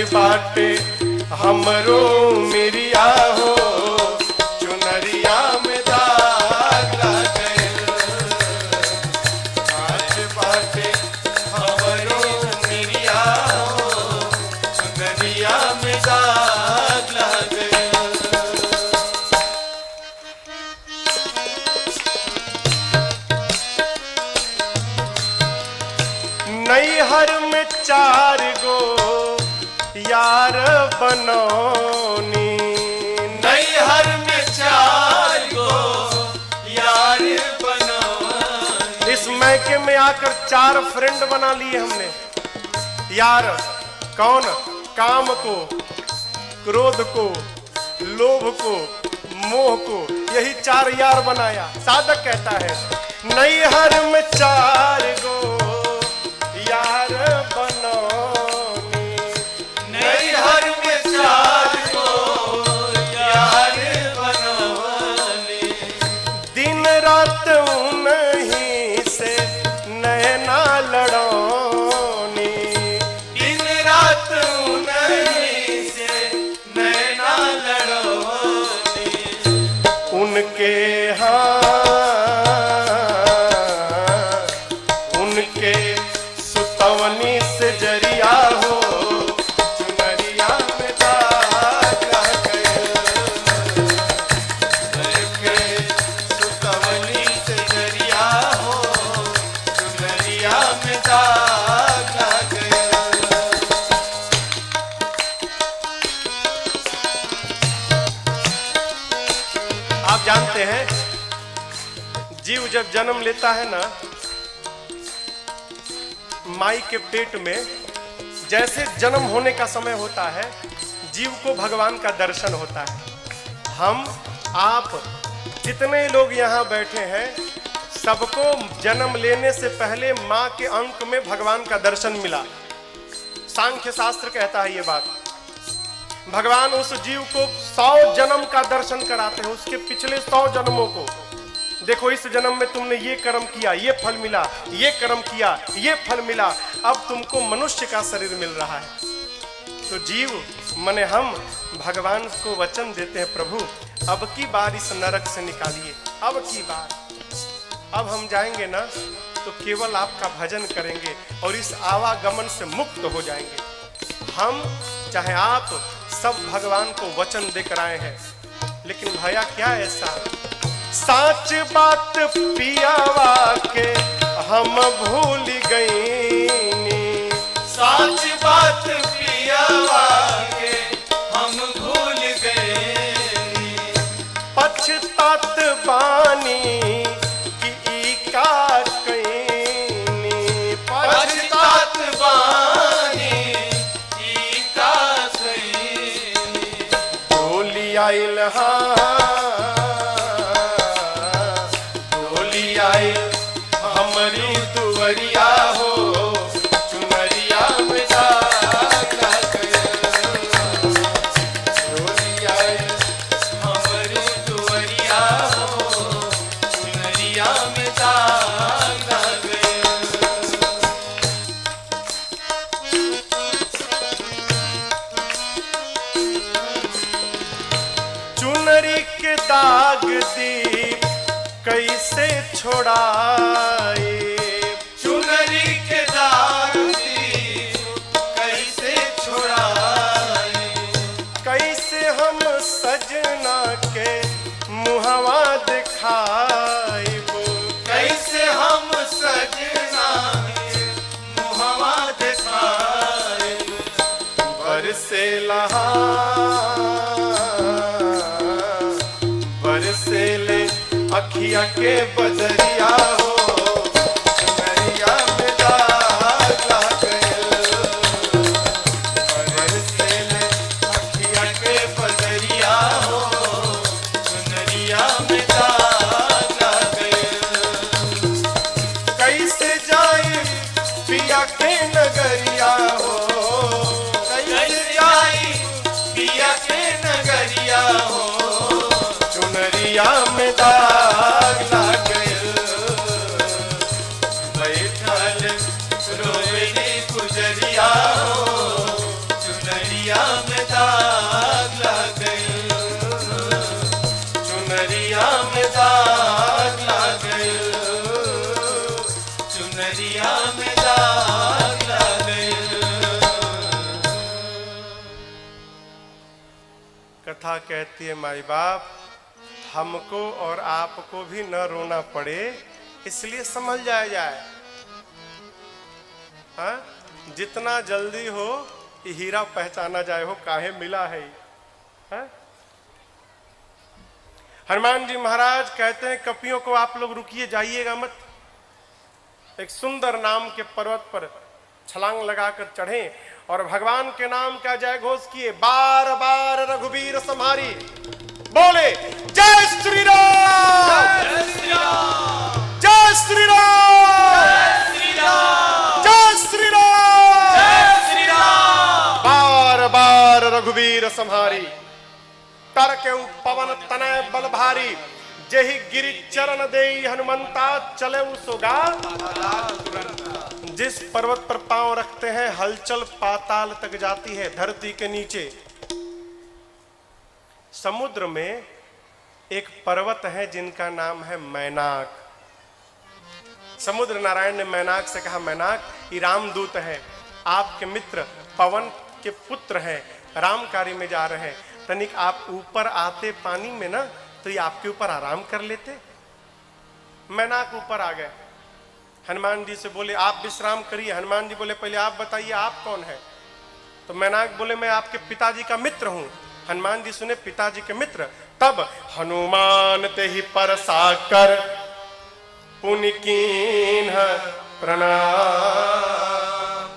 बाटे हमरो मिरिया हो, चुनरिया में दाग लागल। आज बाटे हमरो मिरिया हो, चुनरिया में दाग लागल। नैहर में 4 गो यार बनौनी, नैहर में 4 गो यार बनौनी। इस मैके में आकर 4 फ्रेंड बना लिए हमने। यार कौन? काम को, क्रोध को, लोभ को, मोह को, यही 4 यार बनाया। साधक कहता है नैहर में 4 गो यार बनौनी, नैहर में 4 गो यार बनौनी। दिन रात उन्हीं से नैना लड़ौनी, दिन रात उन्हीं से नैना लड़ौनी। उनके हाँ उनके सुतवनी से जरिया हो, चुनरिया में दाग लागल। उनके सुतवनी से जरिया हो, चुनरिया में दाग लागल। आप जानते हैं जीव जब जन्म लेता है ना, माई के पेट में, जैसे जन्म होने का समय होता है जीव को भगवान का दर्शन होता है। हम आप जितने लोग यहाँ बैठे हैं सबको जन्म लेने से पहले माँ के अंक में भगवान का दर्शन मिला। सांख्य शास्त्र कहता है ये बात। भगवान उस जीव को 100 जन्म का दर्शन कराते हैं, उसके पिछले 100 जन्मों को। देखो इस जन्म में तुमने ये कर्म किया, ये फल मिला, ये कर्म किया, ये फल मिला, अब तुमको मनुष्य का शरीर मिल रहा है। तो जीव मने हम भगवान को वचन देते हैं, प्रभु अब की बार इस नरक से निकालिए, अब की बार। अब हम जाएंगे ना तो केवल आपका भजन करेंगे और इस आवागमन से मुक्त हो जाएंगे। हम चाहे आप सब भगवान को वचन देकर आए हैं, लेकिन भैया क्या ऐसा साच बात पियावा के हम भूल गईनी, साच बात पियावा के हम भूल गए। पछतात बानी कि ई का कईनी, पछतात बानी ई का कईनी। डोली आइल हमारी दुवरिया हो, चुनरिया में दाग लागल। डोली आइल हमारी दुवरिया हो, चुनरिया में दाग लागल। चुनरी के दाग दीप कैसे छोड़ाए, चुनरी के दाग दीप कैसे छुड़ाए। कैसे हम सजना के मुहवा दिखाइब, कैसे हम सजना के मुहवा दिखाए। बरसे लहा बरसे ले अखिया के बदरिया हो, चुनरिया में दाग लागल। बरसे ले अखिया के बदरिया हो, चुनरिया में दाग लागल। कैसे जाए पिया के नगरिया हो, कैसे जाई पिया के नगरिया हो, चुनरिया में दाग लागल। बैठल रोवेली गुजरिया हो, चुनरिया देवता कहती है माई बाप हमको और आपको भी न रोना पड़े इसलिए समझ जाए। हाँ? जितना जल्दी हो ये हीरा पहचाना जाए हो काहे मिला है। हाँ? हनुमान जी महाराज कहते हैं कपियों को आप लोग रुकिए जाइएगा मत। एक सुंदर नाम के पर्वत पर छलांग लगाकर चढ़े और भगवान के नाम का जय घोष किए। बार बार रघुवीर संहारी बोले जय श्री राम जय श्री राम जय श्री राम जय श्री राम जय श्री राम जय श्री राम। बार बार रघुवीर संहारी तर के पवन तनय बल भारी जेहि गिरि चरण देई हनुमंता चले सोगा। जिस पर्वत पर पांव रखते हैं हलचल पाताल तक जाती है धरती के नीचे। समुद्र में एक पर्वत है जिनका नाम है मैनाक। समुद्र नारायण ने मैनाक से कहा मैनाक ये रामदूत है आपके मित्र पवन के पुत्र हैं राम कार्य में जा रहे हैं तनिक आप ऊपर आते पानी में ना तो ये आपके ऊपर आराम कर लेते। मैनाक ऊपर आ गए हनुमान जी से बोले आप विश्राम करिए। हनुमान जी बोले पहले आप बताइए आप कौन है। तो मैनाक बोले मैं आपके पिताजी का मित्र हूं। हनुमान जी सुने पिताजी के मित्र तब हनुमान ते ही परसाकर पुनि कीन्ह प्रणाम।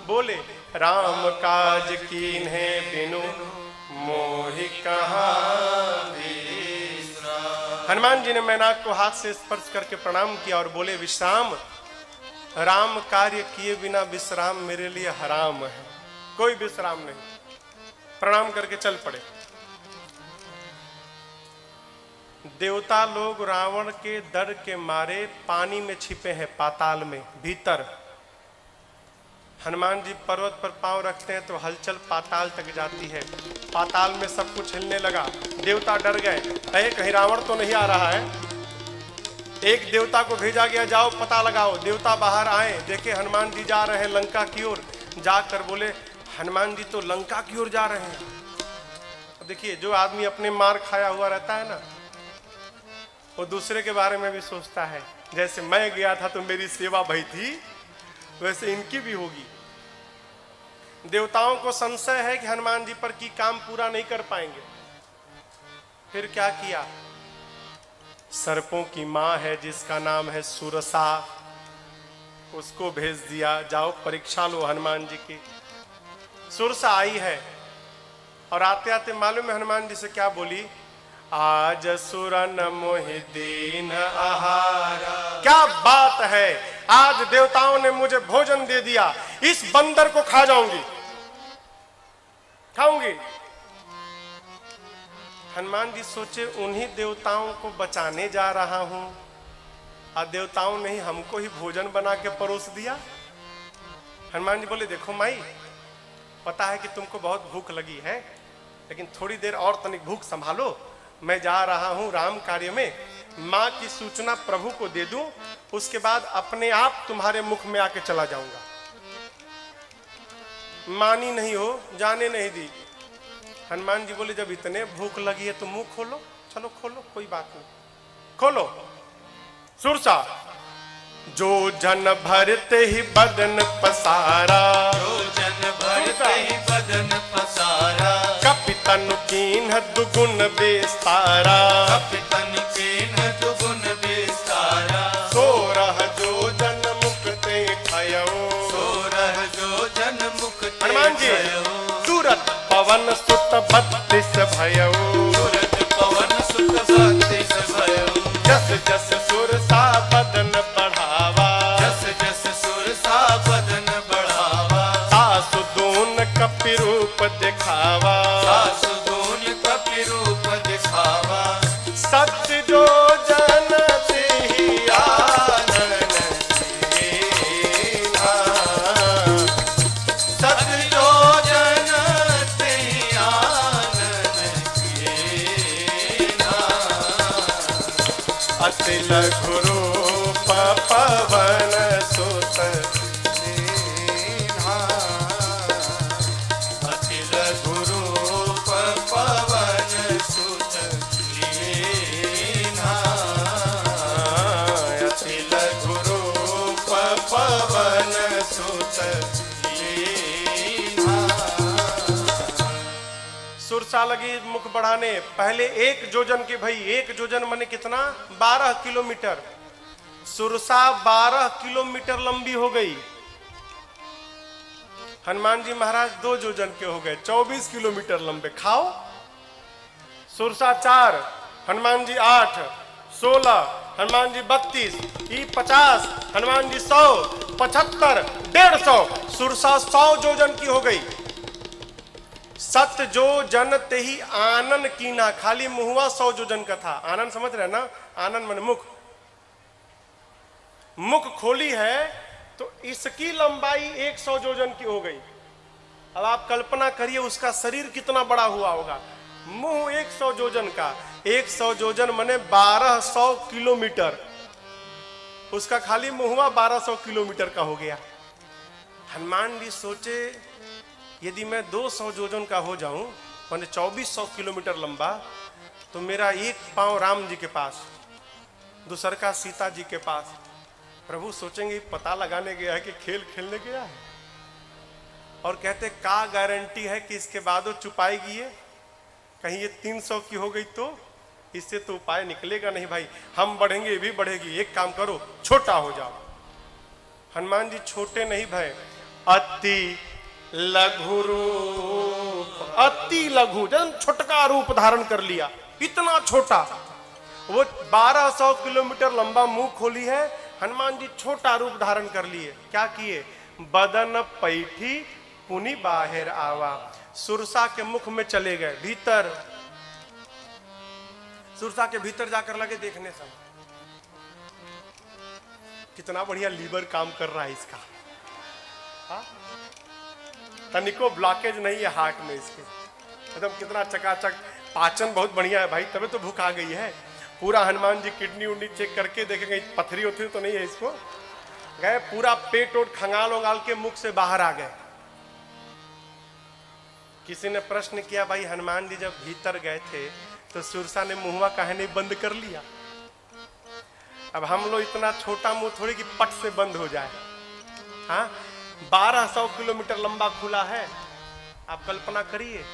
बोले राम काज कीन्हे बिनु मोहि कहाँ विश्राम। हनुमान जी ने मैनाक को हाथ से स्पर्श करके प्रणाम किया और बोले विश्राम राम कार्य किए बिना विश्राम मेरे लिए हराम है कोई विश्राम नहीं। प्रणाम करके चल पड़े। देवता लोग रावण के डर के मारे पानी में छिपे हैं पाताल में भीतर। हनुमान जी पर्वत पर पांव रखते हैं तो हलचल पाताल तक जाती है। पाताल में सब कुछ हिलने लगा। देवता डर गए अरे कहीं रावण तो नहीं आ रहा है। एक देवता को भेजा गया जाओ पता लगाओ। देवता बाहर आए देखे हनुमान जी जा रहे हैं लंका की ओर। जाकर बोले हनुमान जी तो लंका की ओर जा रहे हैं। देखिए जो आदमी अपने मार खाया हुआ रहता है ना वो दूसरे के बारे में भी सोचता है। जैसे मैं गया था तो मेरी सेवा भई थी वैसे इनकी भी होगी। देवताओं को संशय है कि हनुमान जी पर की काम पूरा नहीं कर पाएंगे। फिर क्या किया सर्पों की मां है जिसका नाम है सुरसा उसको भेज दिया जाओ परीक्षा लो हनुमान जी की। सुरसा आई है और आते आते मालूम है हनुमान जी से क्या बोली आज सुरन मोहि दीन आहारा। क्या बात है आज देवताओं ने मुझे भोजन दे दिया इस बंदर को खा जाऊंगी खाऊंगी। हनुमान जी सोचे उन्हीं देवताओं को बचाने जा रहा हूं और देवताओं ने ही हमको ही भोजन बना के परोस दिया। हनुमान जी बोले देखो माई पता है कि तुमको बहुत भूख लगी है लेकिन थोड़ी देर और तनिक भूख संभालो। मैं जा रहा हूं राम कार्य में मां की सूचना प्रभु को दे दूं उसके बाद अपने आप तुम्हारे मुख में आके चला जाऊंगा। मानी नहीं हो जाने नहीं दी। हनुमान जी बोले जब इतने भूख लगी है तो मुंह खोलो। चलो खोलो कोई बात नहीं खोलो। सुरसा जो जन भरते ही बदन पसारा जो जन भरते ही बदन पसारा कपितन कीन्ह दुगुन विस्तारा कपितन कीन्ह दुगुन विस्तारा सोरह जो जन मुक्ते भयो। सोरह जो जन मुक्ते हनुमान जी सूरत पवन सुत 32 भयो। सूरत पवन सुत 32 भयो। जस जस सुरसा बदन बढ़ावा जस जस सुरसा बदन बढ़ावा सासु दून कपि रूप दिखावा। सासु दून कपि रूप दिखावा सत्य जो जन ही आनन कीन्हा। सत जो जन ते आनन कीन्हा। अति लघु रूप पवन सुत दीन्हा। अति लघु रूप पवन सुत सुरसा लगी मुख बढ़ाने, पहले 1 जोजन के भाई, 1 जोजन माने कितना, 12 किलोमीटर। सुरसा 12 किलोमीटर लंबी हो गई। हनुमान जी महाराज 2 जोजन के हो गए, 24 किलोमीटर लंबे। खाओ। सुरसा 4, हनुमान जी 8, 16, हनुमान जी 32, ई 50, हनुमान जी 100, 75, 150। सुरसा 100 जोजन की हो गई। 7 जोजन ते ही आनन कीना, खाली मुहुआ 100 जोजन का था। आनन समझ रहे ना, आनन मन मुख, मुख खोली है तो इसकी लंबाई 100 जोजन की हो गई। अब आप कल्पना करिए उसका शरीर कितना बड़ा हुआ होगा। मुंह 100 जोजन का, 100 जोजन माने 1200 किलोमीटर। उसका खाली मुहुआ 1200 किलोमीटर का हो गया। हनुमान जी सोचे यदि मैं 200 जोजन का हो जाऊं, माने 2400 किलोमीटर लंबा, तो मेरा एक पांव राम जी के पास, दूसर का सीता जी के पास। प्रभु सोचेंगे पता लगाने गया है कि खेल खेलने गया है। और कहते का गारंटी है कि इसके बाद वो चुपाएगी ये, कहीं ये 300 की हो गई तो इससे तो उपाय निकलेगा नहीं भाई। हम बढ़ेंगे ये भी बढ़ेगी, एक काम करो छोटा हो जाओ। हनुमान जी छोटे नहीं भय, अति लघु रूप, अति लघु, जन छोटका रूप धारण कर लिया, इतना छोटा। वो 1200 किलोमीटर लंबा मुंह खोली है, हनुमान जी छोटा रूप धारण कर लिए। क्या किए, बदन पैठी पुनि बाहर आवा, सुरसा के मुख में चले गए, भीतर। सुरसा के भीतर जाकर लगे देखने सब, कितना बढ़िया लीवर काम कर रहा है इसका, हा? तनिको ब्लॉकेज नहीं है हार्ट में इसके, एकदम कितना चकाचक, पाचन बहुत बढ़िया है भाई, तभी तो भूख आ गई है। पूरा हनुमान जी किडनी उडनी चेक करके देखेंगे पथरी उथरी तो नहीं है इसको, गए पूरा पेट ओट खंगाल उंगाल के मुख से बाहर आ गए। किसी ने प्रश्न किया भाई हनुमान जी जब भीतर गए थे तो सुरसा ने मुंहवा काहे नहीं बंद कर लिया। अब हम लोग इतना छोटा मुंह थोड़ी कि पट से बंद हो जाए। हाँ, 1200 किलोमीटर लंबा खुला है। आप कल्पना करिए,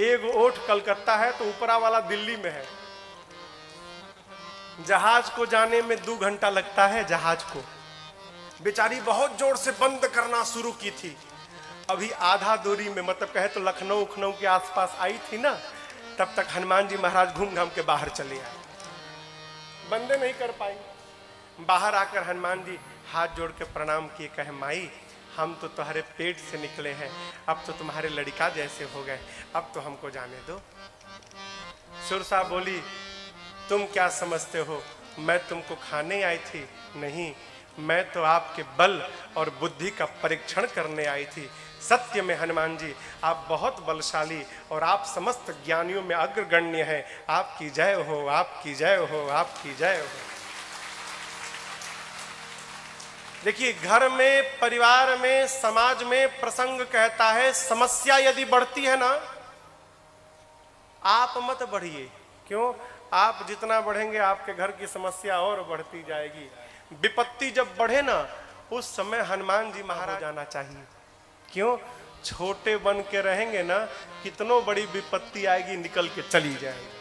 एक ओठ कलकत्ता है तो ऊपरा वाला दिल्ली में है। जहाज को जाने में 2 घंटा लगता है। जहाज को बेचारी बहुत जोर से बंद करना शुरू की थी, अभी आधा दूरी में, मतलब कहे तो लखनऊ उखनऊ के आसपास आई थी ना, तब तक हनुमान जी महाराज घूम घाम के बाहर चले आए, बंदे नहीं कर पाई। बाहर आकर हनुमान जी हाथ जोड़ के प्रणाम किए, कहे माई हम तो तुम्हारे पेट से निकले हैं, अब तो तुम्हारे लड़का जैसे हो गए, अब तो हमको जाने दो। सुरसा बोली तुम क्या समझते हो, मैं तुमको खाने आई थी? नहीं, मैं तो आपके बल और बुद्धि का परीक्षण करने आई थी। सत्य में हनुमान जी आप बहुत बलशाली और आप समस्त ज्ञानियों में अग्रगण्य हैं। आपकी जय हो, आपकी जय हो, आपकी जय हो। देखिए, घर में, परिवार में, समाज में प्रसंग कहता है समस्या यदि बढ़ती है ना, आप मत बढ़िए। क्यों? आप जितना बढ़ेंगे आपके घर की समस्या और बढ़ती जाएगी। विपत्ति जब बढ़े ना, उस समय हनुमान जी महाराज जाना चाहिए। क्यों? छोटे बन के रहेंगे ना, कितनों बड़ी विपत्ति आएगी निकल के चली जाएगी।